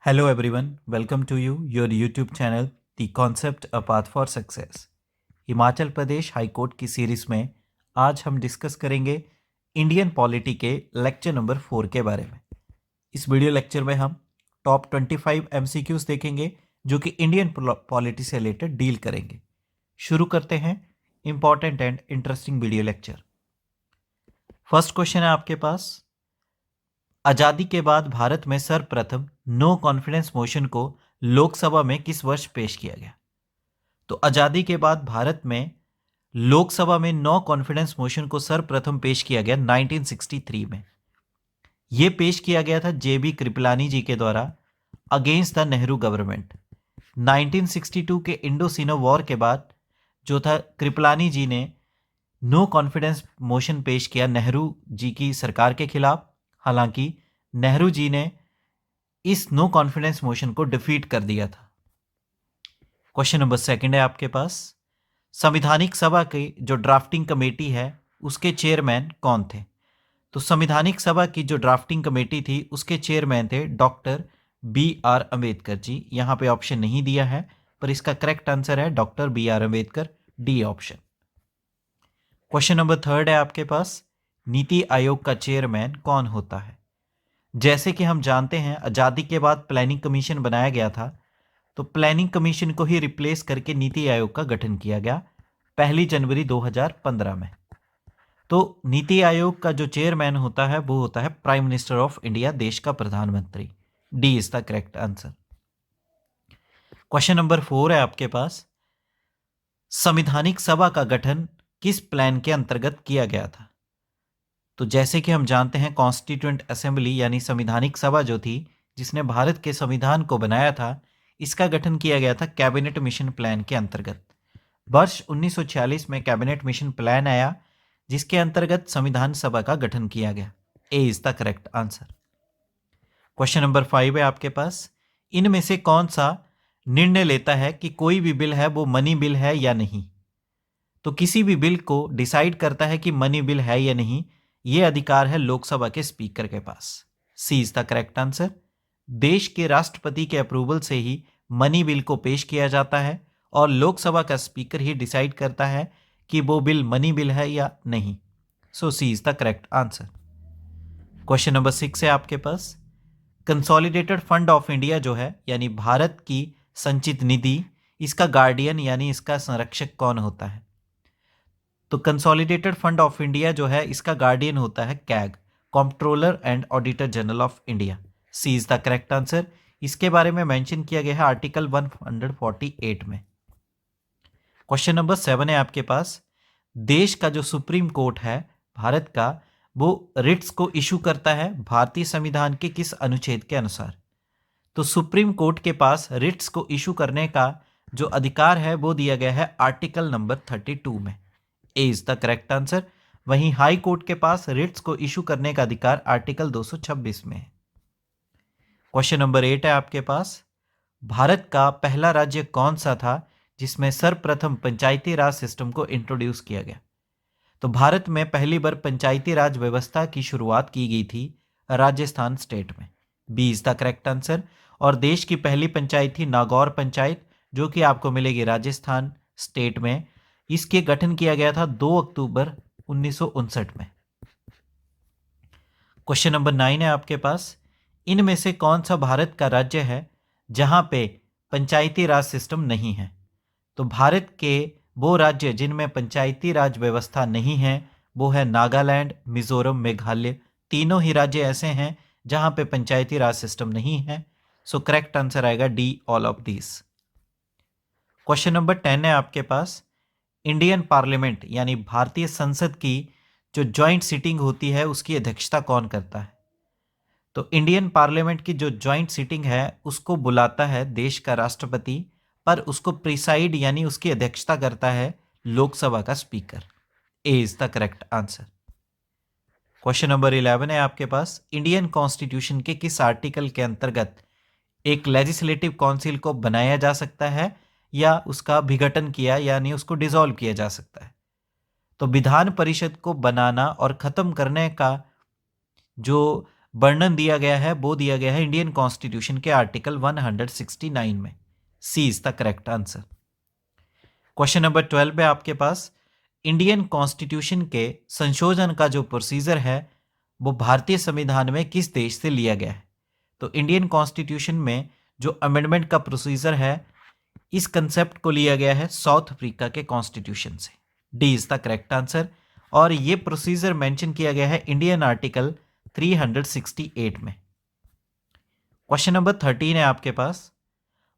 Hello everyone, welcome to your YouTube channel The Concept A Path for Success। Himachal Pradesh high court की series में आज हम discuss करेंगे Indian polity के lecture number 4 के बारे में। इस वीडियो लेक्चर में हम टॉप 25 MCQs देखेंगे जो कि इंडियन पॉलिटी से रिलेटेड डील करेंगे। शुरू करते हैं important and interesting video lecture. First question है आपके पास, आजादी के बाद भारत में सर्वप्रथम नो कॉन्फिडेंस मोशन को लोकसभा में किस वर्ष पेश किया गया? तो आजादी के बाद भारत में लोकसभा में नो कॉन्फिडेंस मोशन को सर्वप्रथम पेश किया गया 1963 में। यह पेश किया गया था JB कृपलानी जी के द्वारा अगेंस्ट द नेहरू गवर्नमेंट। 1962 के इंडो-सिनो वॉर के बाद जो था कृपलानी जी ने नो कॉन्फिडेंस मोशन पेश किया नेहरू जी की सरकार के खिलाफ। हालांकि नेहरू जी ने इस नो कॉन्फिडेंस मोशन को डिफीट कर दिया था। क्वेश्चन नंबर सेकंड है आपके पास, संवैधानिक सभा की जो ड्राफ्टिंग कमेटी है उसके चेयरमैन कौन थे? तो संवैधानिक सभा की जो ड्राफ्टिंग कमेटी थी उसके चेयरमैन थे डॉक्टर BR अम्बेडकर जी। यहाँ पे ऑप्शन नहीं दिया है पर इसका करेक्ट आंसर है doctor BR Ambedkar, D option. Question number third है आपके पास, नीति आयोग का चेयरमैन कौन होता है? जैसे कि हम जानते हैं आजादी के बाद प्लानिंग कमीशन बनाया गया था, तो प्लानिंग कमीशन को ही रिप्लेस करके नीति आयोग का गठन किया गया 1 जनवरी 2015 में। तो नीति आयोग का जो चेयरमैन होता है वो होता है प्राइम मिनिस्टर ऑफ इंडिया, देश का प्रधानमंत्री। D is the correct answer. Question number 4 है आपके पास, संवैधानिक सभा का गठन किस प्लान के अंतर्गत किया गया था? तो जैसे कि हम जानते हैं कॉन्स्टिट्यूएंट असेंबली यानी संवैधानिक सभा जो थी जिसने भारत के संविधान को बनाया था, इसका गठन किया गया था कैबिनेट मिशन प्लान के अंतर्गत। वर्ष 1946 में कैबिनेट मिशन प्लान आया जिसके अंतर्गत संविधान सभा का गठन किया गया। A is the correct answer. Question number 5 है आपके पास, इनमें से कौन सा निर्णय लेता है कि कोई भी बिल है वो मनी बिल है या नहीं? तो किसी भी बिल को डिसाइड करता है कि मनी बिल है या नहीं, यह अधिकार है लोकसभा के स्पीकर के पास। सी इज द करेक्ट आंसर। देश के राष्ट्रपति के अप्रूवल से ही मनी बिल को पेश किया जाता है और लोकसभा का स्पीकर ही डिसाइड करता है कि वो बिल मनी बिल है या नहीं। So C is the correct answer. Question number 6 है आपके पास, कंसोलिडेटेड फंड ऑफ इंडिया जो है यानी भारत की संचित निधि, इसका गार्डियन यानी इसका संरक्षक कौन होता है? तो कंसोलिडेटेड फंड ऑफ इंडिया जो है इसका गार्डियन होता है CAG, controller and auditor general of India. C is the correct answer. इसके बारे में मेंशन किया गया है आर्टिकल 148 में। क्वेश्चन नंबर 7 है आपके पास, देश का जो सुप्रीम कोर्ट है भारत का, वो रिट्स को इशू करता है भारतीय संविधान के किस अनुच्छेद के अनुसार? तो सुप्रीम कोर्ट के पास रिट्स को इशू करने का जो अधिकार है वो दिया गया है आर्टिकल नंबर 32 में। A is the correct answer. वहीं हाई कोर्ट के पास रिट्स को इशू करने का अधिकार आर्टिकल 226 में है। क्वेश्चन नंबर 8 है आपके पास, भारत का पहला राज्य कौन सा था जिसमें सर्वप्रथम पंचायती राज सिस्टम को इंट्रोड्यूस किया गया? तो भारत में पहली बार पंचायती राज व्यवस्था की शुरुआत की गई थी राजस्थान स्टेट में। B is the correct answer. और देश की पहली पंचायत थी नागौर पंचायत जो कि आपको मिलेगी राजस्थान स्टेट में। इसके गठन किया गया था 2 अक्टूबर 1959 में। क्वेश्चन नंबर 9 है आपके पास, इनमें से कौन सा भारत का राज्य है जहां पे पंचायती राज सिस्टम नहीं है? तो भारत के वो राज्य जिनमें पंचायती राज व्यवस्था नहीं है वो है नागालैंड, मिजोरम, मेघालय। तीनों ही राज्य ऐसे हैं जहां पे पंचायती राज सिस्टम नहीं है। सो करेक्ट आंसर आएगा D, all of this. Question number 10 है आपके पास, इंडियन पार्लियामेंट यानी भारतीय संसद की जो ज्वाइंट सीटिंग होती है उसकी अध्यक्षता कौन करता है? तो इंडियन पार्लियामेंट की जो ज्वाइंट सीटिंग है उसको बुलाता है देश का राष्ट्रपति, पर उसको प्रिसाइड यानी उसकी अध्यक्षता करता है लोकसभा का speaker. A is the correct answer. Question number 11 है आपके पास, इंडियन कॉन्स्टिट्यूशन के किस आर्टिकल के अंतर्गत एक लेजिस्लेटिव काउंसिल को बनाया जा सकता है या उसका विघटन किया यानी उसको डिसॉल्व किया जा सकता है? तो विधान परिषद को बनाना और खत्म करने का जो वर्णन दिया गया है वो दिया गया है इंडियन कॉन्स्टिट्यूशन के आर्टिकल 169 में। C is the correct answer. Question number 12 पे आपके पास इंडियन कॉन्स्टिट्यूशन के संशोधन का जो प्रोसीजर है वो भारतीय संविधान में किस देश से लिया गया है। तो इंडियन कॉन्स्टिट्यूशन में जो अमेंडमेंट का प्रोसीजर है इस कंसेप्ट को लिया गया है साउथ अफ्रीका के कॉन्स्टिट्यूशन से। D is the correct answer. और ये प्रोसीजर मेंशन किया गया है इंडियन आर्टिकल 368 में। क्वेश्चन नंबर 13 है आपके पास,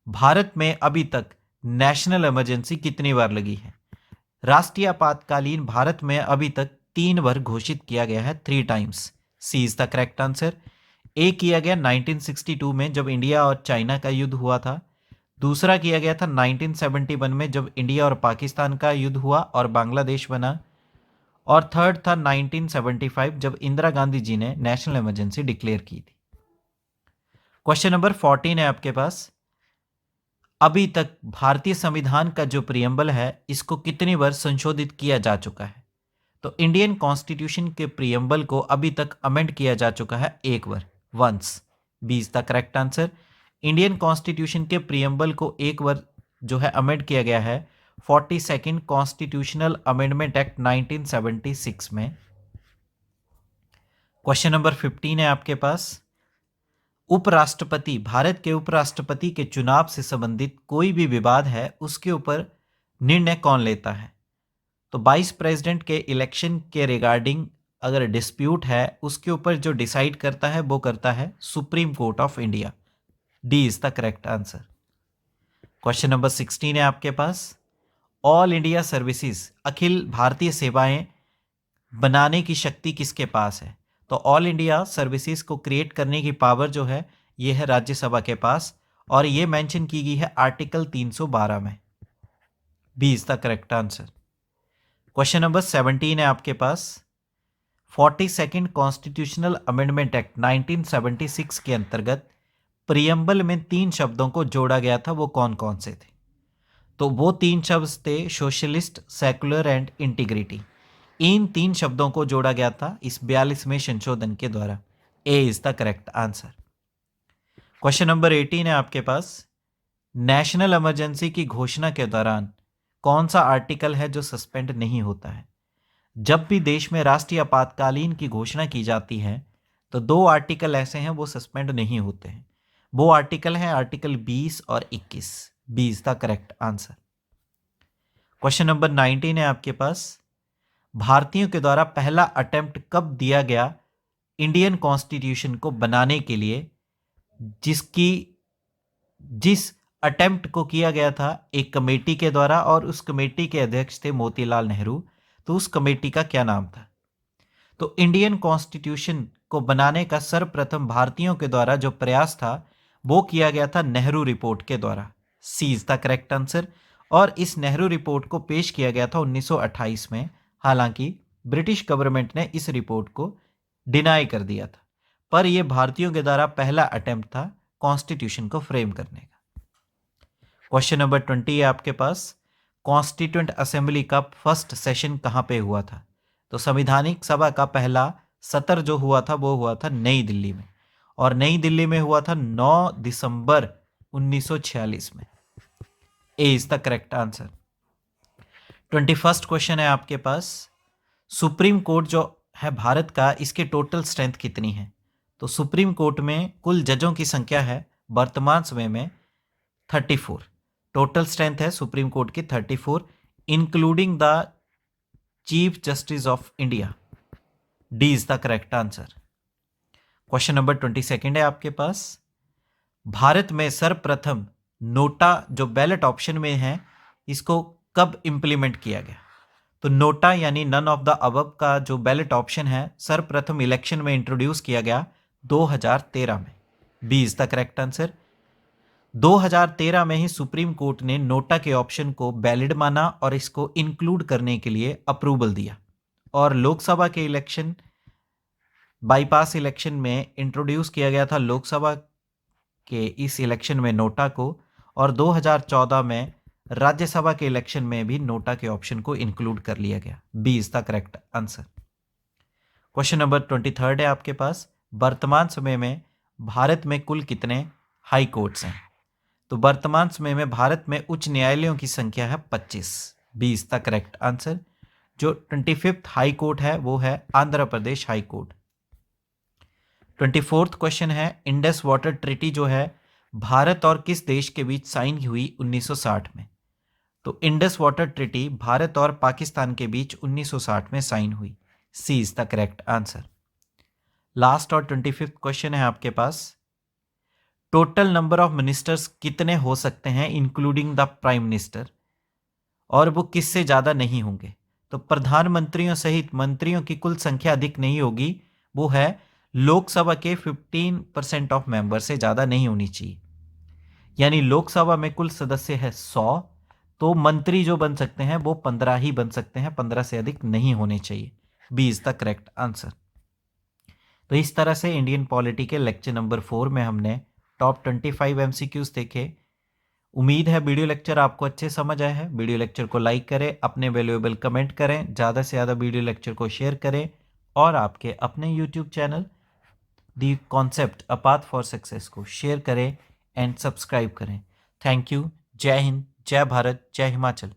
भारत में अभी तक नेशनल इमरजेंसी कितनी बार लगी है। राष्ट्रीय आपातकालीन भारत में अभी तक 3 बार घोषित किया गया है, 3 times. C is the correct answer. एक किया गया 1962 में जब इंडिया और चाइना का युद्ध हुआ था। दूसरा किया गया था 1971 में जब इंडिया और पाकिस्तान का युद्ध हुआ और बांग्लादेश बना। और थर्ड था 1975 जब इंदिरा गांधी जी ने नेशनल इमरजेंसी डिक्लेयर की थी। क्वेश्चन नंबर 14 है आपके पास, अभी तक भारतीय संविधान का जो प्रियम्बल है इसको कितनी बार संशोधित किया जा चुका है। तो इंडियन कॉन्स्टिट्यूशन के प्रियम्बल को अभी तक अमेंड किया जा चुका है एक बार, once. B is the correct answer. Indian constitution के प्रियम्बल को एक बार जो है अमेंड किया गया है 42nd कॉन्स्टिट्यूशनल अमेंडमेंट एक्ट 1976 में। क्वेश्चन नंबर 15 है आपके पास, उपराष्ट्रपति, भारत के उपराष्ट्रपति के चुनाव से संबंधित कोई भी विवाद है उसके ऊपर निर्णय कौन लेता है। तो वाइस प्रेसिडेंट के इलेक्शन के रिगार्डिंग अगर डिस्प्यूट है उसके ऊपर जो डिसाइड करता है वो करता है supreme court of India. D is the correct answer. Question number 16 है आपके पास, all India services, Akhil Bharatiya सेवाएं बनाने की शक्ति किसके पास है। तो ऑल इंडिया सर्विसेज को क्रिएट करने की पावर जो है ये है राज्यसभा के पास और ये मेंशन की गई है आर्टिकल 312 में। B is the correct answer. Question number 17 है आपके पास, 42nd कॉन्स्टिट्यूशनल अमेंडमेंट एक्ट 1976 के अंतर्गत प्रियम्बल में 3 शब्दों को जोड़ा गया था, वो कौन कौन से थे। तो वो 3 शब्द थे सोशलिस्ट, सेकुलर एंड इंटीग्रिटी। इन 3 शब्दों को जोड़ा गया था इस 42वें संशोधन के द्वारा। A is the correct answer. Question number 18 है आपके पास, नेशनल इमरजेंसी की घोषणा के दौरान कौन सा आर्टिकल है जो सस्पेंड नहीं होता है। जब भी देश में राष्ट्रीय आपातकालीन की घोषणा की जाती है तो 2 आर्टिकल ऐसे हैं वो सस्पेंड नहीं होते हैं। वो आर्टिकल हैं आर्टिकल 20 और 21। B is the correct answer. Question number 19 है आपके पास, भारतीयों के द्वारा पहला अटेम्प्ट कब दिया गया इंडियन कॉन्स्टिट्यूशन को बनाने के लिए, जिस अटेम्प्ट को किया गया था एक कमेटी के द्वारा और उस कमेटी के अध्यक्ष थे मोतीलाल नेहरू। तो उस कमेटी का क्या नाम था। तो इंडियन कॉन्स्टिट्यूशन को बनाने का सर्वप्रथम भारतीयों के द्वारा जो प्रयास था वो किया गया था नेहरू रिपोर्ट के द्वारा। सी इज द करेक्ट आंसर। और इस नेहरू रिपोर्ट को पेश किया गया था 1928 में। हालांकि ब्रिटिश गवर्नमेंट ने इस रिपोर्ट को डिनाई कर दिया था, पर यह भारतीयों के द्वारा पहला अटेम्प्ट था कॉन्स्टिट्यूशन को फ्रेम करने का। क्वेश्चन नंबर 20 है आपके पास, कॉन्स्टिट्यूएंट असेंबली का फर्स्ट सेशन कहां पे हुआ था। तो संवैधानिक सभा का पहला सत्र जो हुआ था वो हुआ था नई दिल्ली में, और नई दिल्ली में हुआ था 9 दिसंबर 1946 में। A is the correct answer. 21st question है आपके पास, सुप्रीम कोर्ट जो है भारत का इसके टोटल स्ट्रेंथ कितनी है। तो सुप्रीम कोर्ट में कुल जजों की संख्या है वर्तमान समय में 34। टोटल स्ट्रेंथ है सुप्रीम कोर्ट की 34, including the chief justice of India. D is the correct answer. Question number 22 है आपके पास, भारत में सर्वप्रथम नोटा जो बैलेट ऑप्शन में है इसको कब इंप्लीमेंट किया गया। तो नोटा यानी नन ऑफ द अबव का जो बैलेट ऑप्शन है सर्वप्रथम इलेक्शन में इंट्रोड्यूस किया गया 2013 में। B is the correct answer. 2013 में ही सुप्रीम कोर्ट ने नोटा के ऑप्शन को वैलिड माना और इसको इंक्लूड करने के लिए अप्रूवल दिया, और लोकसभा के इलेक्शन बाईपास इलेक्शन में इंट्रोड्यूस किया गया था लोकसभा के इस इलेक्शन में नोटा को, और 2014 में राज्यसभा के इलेक्शन में भी नोटा के ऑप्शन को इंक्लूड कर लिया गया। B is the correct answer. Question number 23 है आपके पास, वर्तमान समय में भारत में कुल कितने हाई कोर्ट्स हैं? तो वर्तमान समय में भारत में उच्च न्यायालयों की संख्या है 25। B is the correct answer. जो 25th हाई कोर्ट है वो है Andhra Pradesh high court. 24th question है, इंडस वाटर ट्रीटी जो है भारत और किस देश के बीच साइन हुई 1960 में? तो इंडस वाटर ट्रीटी भारत और पाकिस्तान के बीच 1960 में साइन हुई। C is the correct answer. Last और 25th क्वेश्चन है आपके पास, टोटल नंबर ऑफ मिनिस्टर्स कितने हो सकते हैं इंक्लूडिंग द प्राइम मिनिस्टर, और वो किससे ज़्यादा नहीं होंगे? तो प्रधानमंत्रियों सहित मंत्रियों की कुल संख्या अधिक नहीं होगी, वो है लोकसभा के 15% ऑफ मेंबर से ज़्यादा नहीं होनी चाहिए। यानी लोकसभा में कुल सदस्य है 100, तो मंत्री जो बन सकते हैं वो 15 ही बन सकते हैं, 15 से अधिक नहीं होने चाहिए। B is the correct answer. तो इस तरह से इंडियन पॉलिटी के लेक्चर नंबर 4 में हमने टॉप 25 एमसीक्यूज देखे। उम्मीद है वीडियो लेक्चर आपको अच्छे समझ आए हैं। वीडियो लेक्चर को लाइक करें, अपने वैल्यूएबल कमेंट करें, ज़्यादा से ज़्यादा वीडियो लेक्चर को शेयर करें और आपके अपने YouTube channel the concept a path for success को शेयर करें एंड सब्सक्राइब करें। Thank you. जय हिंद, जय भारत, जय हिमाचल।